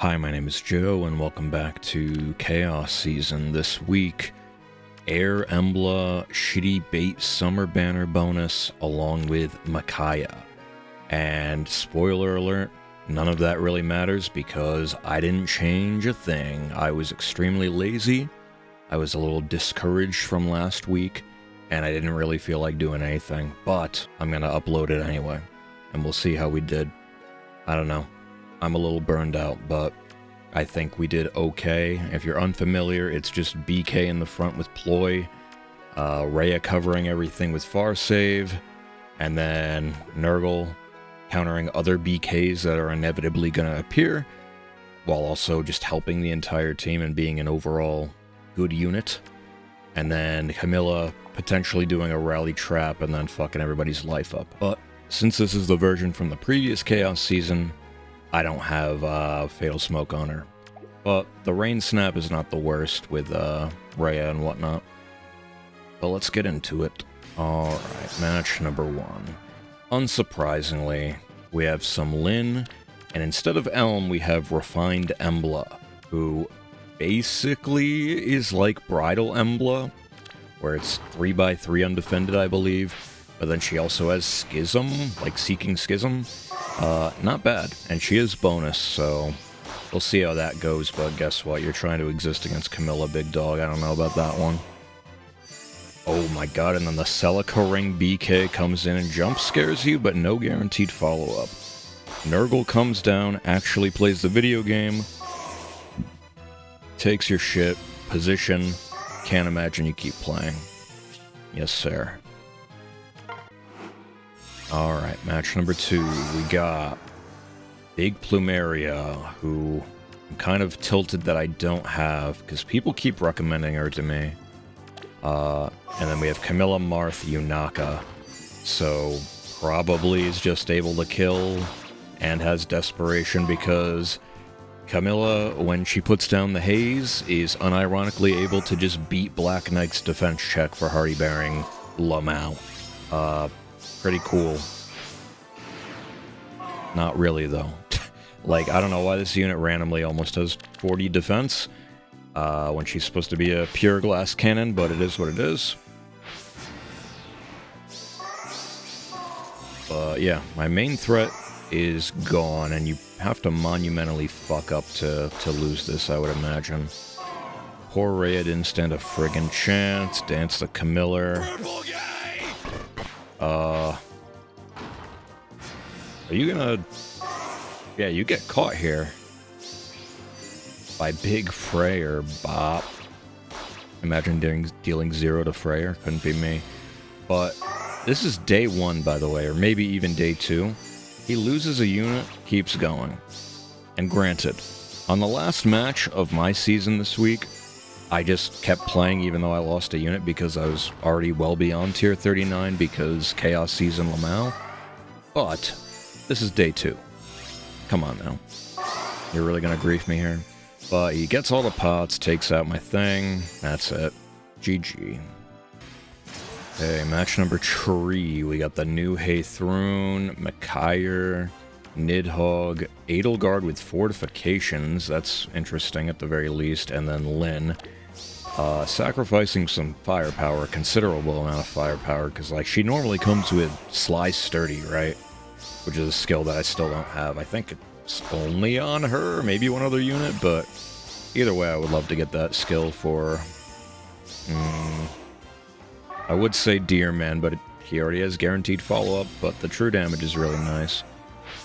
Hi, my name is Joe, and welcome back to Chaos Season. This week, Air Embla Shitty Bait Summer Banner bonus along with Micaiah. And spoiler alert, none of that really matters because I didn't change a thing. I was extremely lazy, I was a little discouraged from last week, and I didn't really feel like doing anything. But I'm gonna upload it anyway, and we'll see how we did. I don't know. I'm a little burned out, but I think we did okay. If you're unfamiliar, it's just BK in the front with Ploy, Rhea covering everything with Farsave, and then Nurgle countering other BKs that are inevitably going to appear, while also just helping the entire team and being an overall good unit. And then Camilla potentially doing a rally trap and then fucking everybody's life up. But since this is the version from the previous Chaos season, I don't have Fatal Smoke on her. But the Rain Snap is not the worst with Rhea and whatnot. But let's get into it. Alright, match number 1. Unsurprisingly, we have some Lyn, and instead of Elm, we have Refined Embla, who basically is like Bridal Embla, where it's 3x3 undefended, I believe. But then she also has Schism, like Seeking Schism. Not bad, and she is bonus, so we'll see how that goes, but guess what? You're trying to exist against Camilla, big dog. I don't know about that one. Oh my god, and then the Celica Ring BK comes in and jump scares you, but no guaranteed follow-up. Nurgle comes down, actually plays the video game, takes your shit, position, can't imagine you keep playing. Yes, sir. Alright, match number 2, we got Big Plumeria, who I'm kind of tilted that I don't have, because people keep recommending her to me. And then we have Camilla Marth Yunaka, so probably is just able to kill and has Desperation because Camilla, when she puts down the haze, is unironically able to just beat Black Knight's defense check for Hardy Bearing Lamau. Pretty cool. Not really, though. Like, I don't know why this unit randomly almost has 40 defense when she's supposed to be a pure glass cannon, but it is what it is. But yeah, my main threat is gone, and you have to monumentally fuck up to lose this, I would imagine. Poor Rhea didn't stand a friggin' chance. Dance the Camilla. Are you gonna... Yeah, you get caught here. By Big Freyr, bop. Imagine dealing 0 to Freyr. Couldn't be me. But this is day 1, by the way, or maybe even day 2. He loses a unit, keeps going. And granted, on the last match of my season this week, I just kept playing even though I lost a unit because I was already well beyond tier 39 because Chaos Season Lamau. But this is day 2. Come on now. You're really gonna grief me here? But he gets all the pots, takes out my thing. That's it. GG. Okay, match number 3. We got the new Haythrune, Micaiah, Nidhogg, Edelgard with fortifications. That's interesting at the very least. And then Lyn. Sacrificing some firepower, considerable amount of firepower, because like she normally comes with Sly Sturdy, right? Which is a skill that I still don't have. I think it's only on her, maybe one other unit, but either way, I would love to get that skill for... I would say Deerman, but he already has guaranteed follow-up, but the true damage is really nice.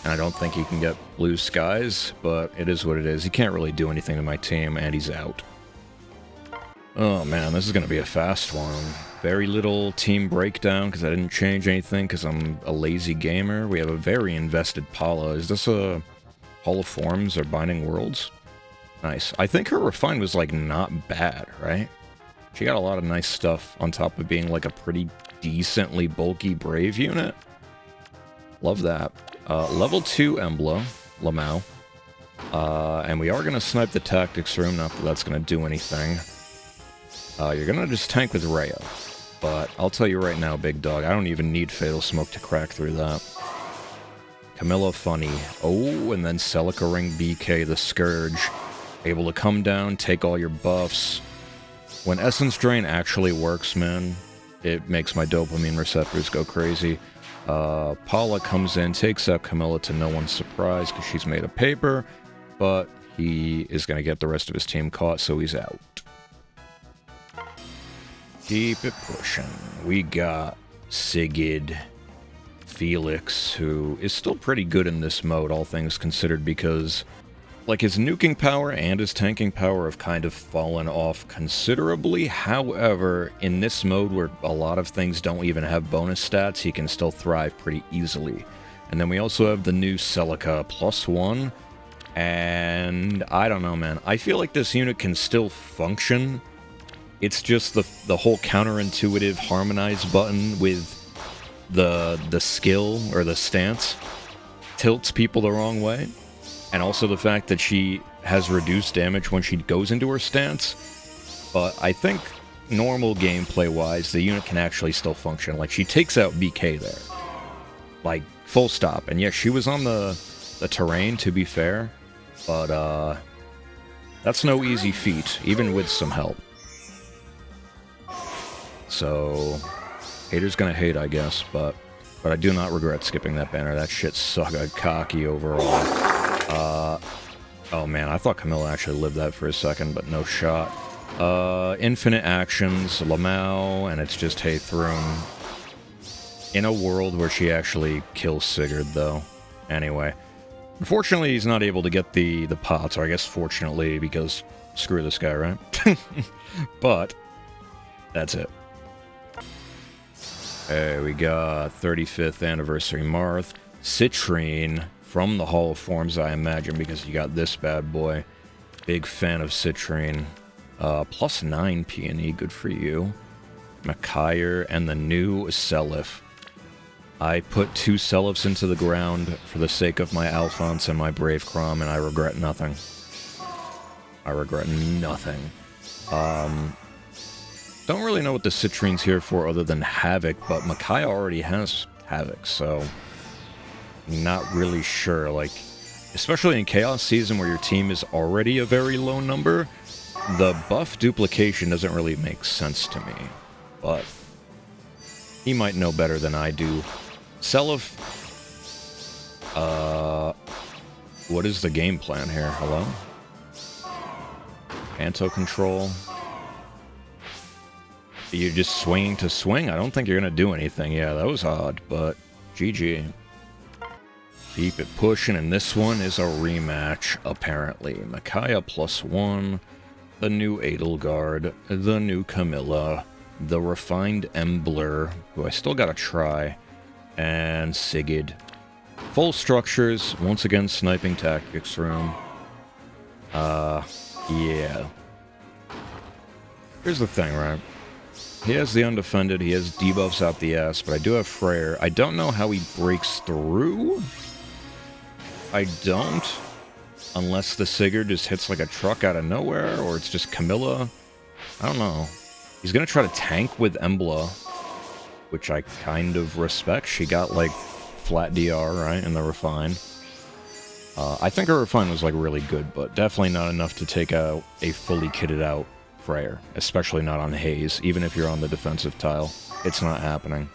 And I don't think he can get Blue Skies, but it is what it is. He can't really do anything to my team, and he's out. Oh man, this is going to be a fast one. Very little team breakdown because I didn't change anything because I'm a lazy gamer. We have a very invested Paula. Is this a Hall of Forms or Binding Worlds? Nice. I think her Refine was like not bad, right? She got a lot of nice stuff on top of being like a pretty decently bulky Brave unit. Love that. Level 2 Embla, Lamau. And we are going to snipe the Tactics Room, not that that's going to do anything. You're going to just tank with Rhea. But I'll tell you right now, big dog, I don't even need Fatal Smoke to crack through that. Camilla funny. Oh, and then Celica Ring BK the Scourge. Able to come down, take all your buffs. When Essence Drain actually works, man, it makes my dopamine receptors go crazy. Paula comes in, takes out Camilla to no one's surprise because she's made of paper, but he is going to get the rest of his team caught, so he's out. Keep it pushing. We got Sigid Felix, who is still pretty good in this mode, all things considered, because like his nuking power and his tanking power have kind of fallen off considerably. However, in this mode where a lot of things don't even have bonus stats, he can still thrive pretty easily. And then we also have the new Celica +1, and I don't know, man. I feel like this unit can still function. It's just the whole counterintuitive harmonize button with the skill or the stance tilts people the wrong way. And also the fact that she has reduced damage when she goes into her stance. But I think normal gameplay-wise, the unit can actually still function. Like, she takes out BK there. Like, full stop. And yeah, she was on the terrain, to be fair. But, that's no easy feat, even with some help. So, haters gonna hate, I guess. But I do not regret skipping that banner. That shit sucked cocky overall. Oh man, I thought Camilla actually lived that for a second, but no shot. Infinite actions, Lamau, and it's just Hey Throne. In a world where she actually kills Sigurd, though. Anyway. Unfortunately, he's not able to get the pots, or I guess fortunately, because screw this guy, right? But, that's it. Hey, we got 35th Anniversary Marth. Citrine from the Hall of Forms, I imagine, because you got this bad boy. Big fan of Citrine. +9 P&E, good for you. Micaiah and the new Seliph. I put 2 Seliphs into the ground for the sake of my Alphonse and my Brave Crom, and I regret nothing. I regret nothing. Don't really know what the Citrine's here for other than Havoc, but Micaiah already has Havoc, so not really sure. Like, especially in Chaos Season where your team is already a very low number, the buff duplication doesn't really make sense to me. But he might know better than I do. Seliph, what is the game plan here? Hello? Anto control. You're just swinging to swing? I don't think you're going to do anything. Yeah, that was odd, but GG. Keep it pushing, and this one is a rematch, apparently. Micaiah +1, the new Edelgard, the new Camilla, the refined Embler, who I still gotta try, and Sigid. Full structures, once again sniping tactics room. Yeah. Here's the thing, right? He has the undefended, he has debuffs out the ass, but I do have Freyr. I don't know how he breaks through. I don't. Unless the Sigurd just hits like a truck out of nowhere, or it's just Camilla. I don't know. He's gonna try to tank with Embla, which I kind of respect. She got like flat DR, right, in the Refine. I think her Refine was like really good, but definitely not enough to take out a fully kitted out Freyr, especially not on Haze. Even if you're on the defensive tile, it's not happening.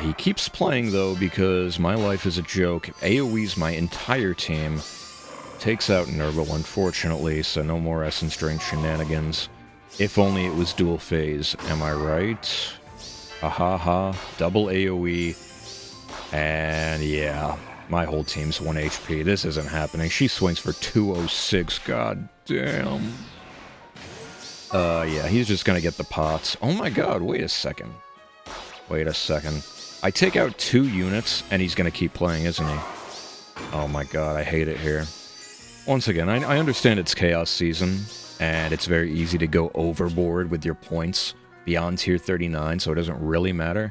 He keeps playing, though, because my life is a joke. AoE's my entire team. Takes out Nurgle, unfortunately, so no more Essence Drain shenanigans. If only it was dual phase, am I right? Ahaha, double AoE. And yeah, my whole team's 1 HP. This isn't happening. She swings for 206, god damn. Yeah, he's just gonna get the pots. Oh my god, wait a second. Wait a second. I take out 2 units, and he's gonna keep playing, isn't he? Oh my god, I hate it here. Once again, I understand it's Chaos Season, and it's very easy to go overboard with your points beyond tier 39, so it doesn't really matter.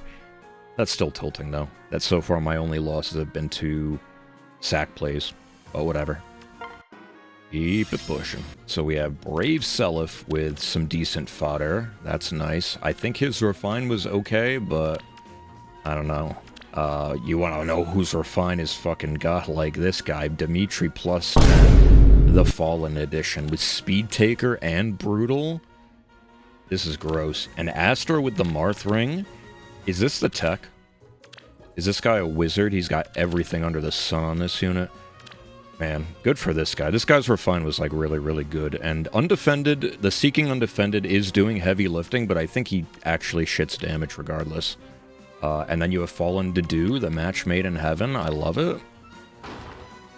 That's still tilting, though. That's so far my only losses have been to sack plays, but whatever. Keep it pushing. So we have Brave Seliph with some decent fodder. That's nice. I think his Refine was okay, but I don't know. You want to know who's refined as fucking god like this guy? Dimitri plus 10, the Fallen Edition, with Speed Taker and Brutal. This is gross. And Astra with the Marth Ring. Is this the tech? Is this guy a wizard? He's got everything under the sun on this unit. Man, good for this guy. This guy's refine was like really, really good. And Undefended, the Seeking Undefended is doing heavy lifting, but I think he actually shits damage regardless. And then you have Fallen Dedu, the match made in heaven. I love it.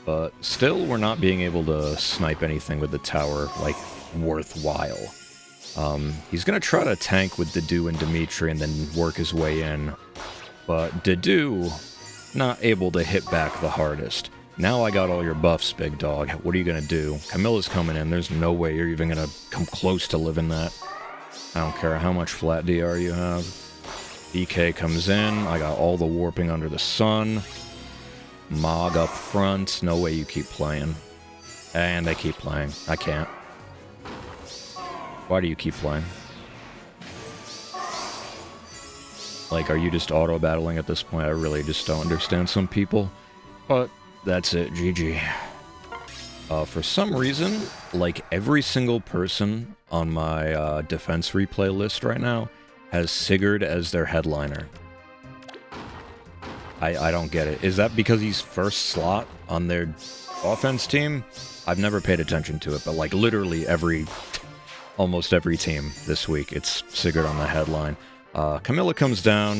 But still, we're not being able to snipe anything with the tower, like, worthwhile. He's gonna try to tank with Dedu and Dimitri and then work his way in. But Dedu, not able to hit back the hardest. Now I got all your buffs, big dog. What are you gonna do? Camilla's coming in. There's no way you're even gonna come close to living that. I don't care how much flat DR you have. DK comes in. I got all the warping under the sun. Mog up front. No way you keep playing. And they keep playing. I can't. Why do you keep playing? Like, are you just auto-battling at this point? I really just don't understand some people. But that's it. GG. For some reason, like, every single person on my defense replay list right now has Sigurd as their headliner. I don't get it. Is that because he's first slot on their offense team? I've never paid attention to it, but like literally almost every team this week, it's Sigurd on the headline. Camilla comes down,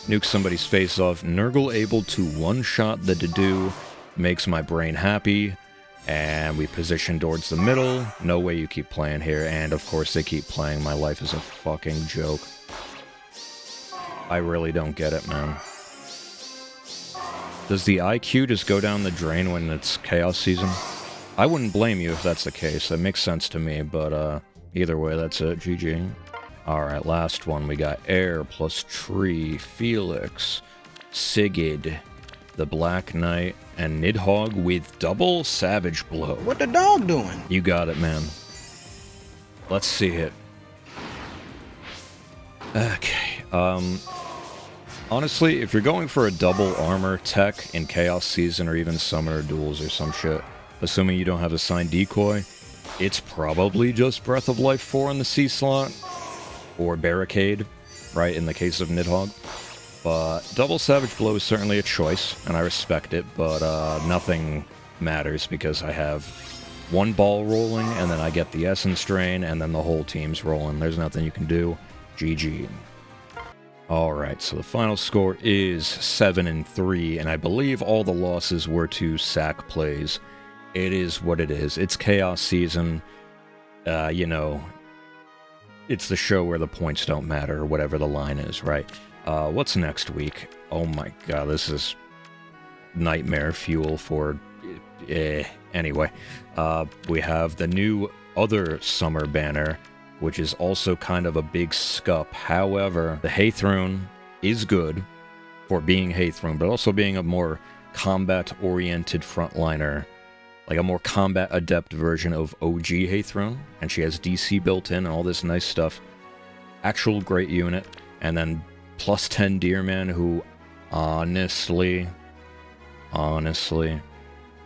nukes somebody's face off. Nurgle able to one-shot the Dedu, makes my brain happy. And we position towards the middle. No way you keep playing here. And of course they keep playing. My life is a fucking joke. I really don't get it, man. Does the IQ just go down the drain when it's Chaos Season? I wouldn't blame you if that's the case. That makes sense to me, but either way, that's it. GG. Alright, last one. We got Air plus Tree, Felix, Sigid, the Black Knight, and Nidhogg with double Savage Blow. What the dog doing? You got it, man. Let's see it. Okay, honestly, if you're going for a double armor tech in Chaos Season or even Summoner Duels or some shit, assuming you don't have assigned decoy, it's probably just Breath of Life 4 in the C slot, or Barricade, right, in the case of Nidhogg. But double Savage Blow is certainly a choice, and I respect it, but nothing matters because I have one ball rolling, and then I get the Essence Drain, and then the whole team's rolling. There's nothing you can do. GG. Alright, so the final score is 7-3, and I believe all the losses were to sack plays. It is what it is. It's Chaos Season. You know, it's the show where the points don't matter, or whatever the line is, right? What's next week? Oh my god, this is nightmare fuel for... Anyway, we have the new other summer banner, which is also kind of a big scup. However, the Haythrone is good for being Haythrone, but also being a more combat-oriented frontliner, like a more combat-adept version of OG Haythrone, and she has DC built in and all this nice stuff. Actual great unit, and then plus 10 Deerman, who honestly,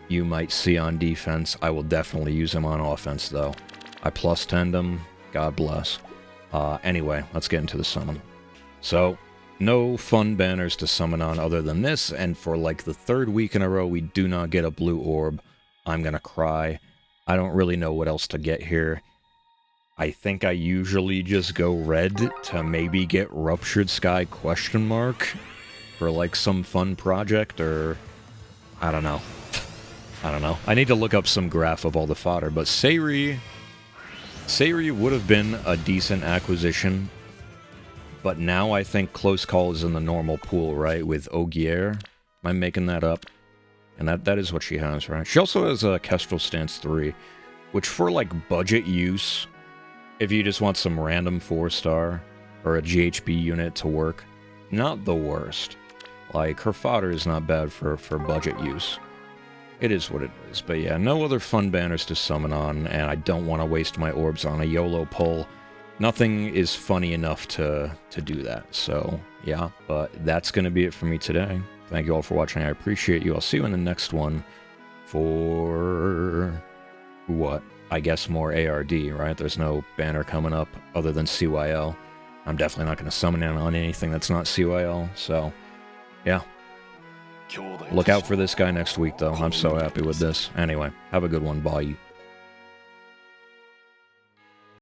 you might see on defense. I will definitely use him on offense, though. I plus 10'd him. God bless. Anyway, let's get into the summon. So, no fun banners to summon on other than this, and for like the third week in a row, we do not get a blue orb. I'm gonna cry. I don't really know what else to get here. I think I usually just go red to maybe get Ruptured Sky ? For like some fun project, or I don't know. I don't know. I need to look up some graph of all the fodder, but Sayri would have been a decent acquisition, but now I think Close Call is in the normal pool, right, with Ogier? Am I making that up? And that is what she has, right? She also has a Kestrel Stance 3, which for, like, budget use, if you just want some random 4-star or a GHB unit to work, not the worst. Like, her fodder is not bad for budget use. It is what it is, but yeah, no other fun banners to summon on, and I don't want to waste my orbs on a YOLO pull. Nothing is funny enough to do that, so yeah. But that's going to be it for me today. Thank you all for watching. I appreciate you. I'll see you in the next one for... what? I guess more ARD, right? There's no banner coming up other than CYL. I'm definitely not going to summon in on anything that's not CYL, so... yeah. Look out for this guy next week, though. I'm so happy with this. Anyway, have a good one. Bye.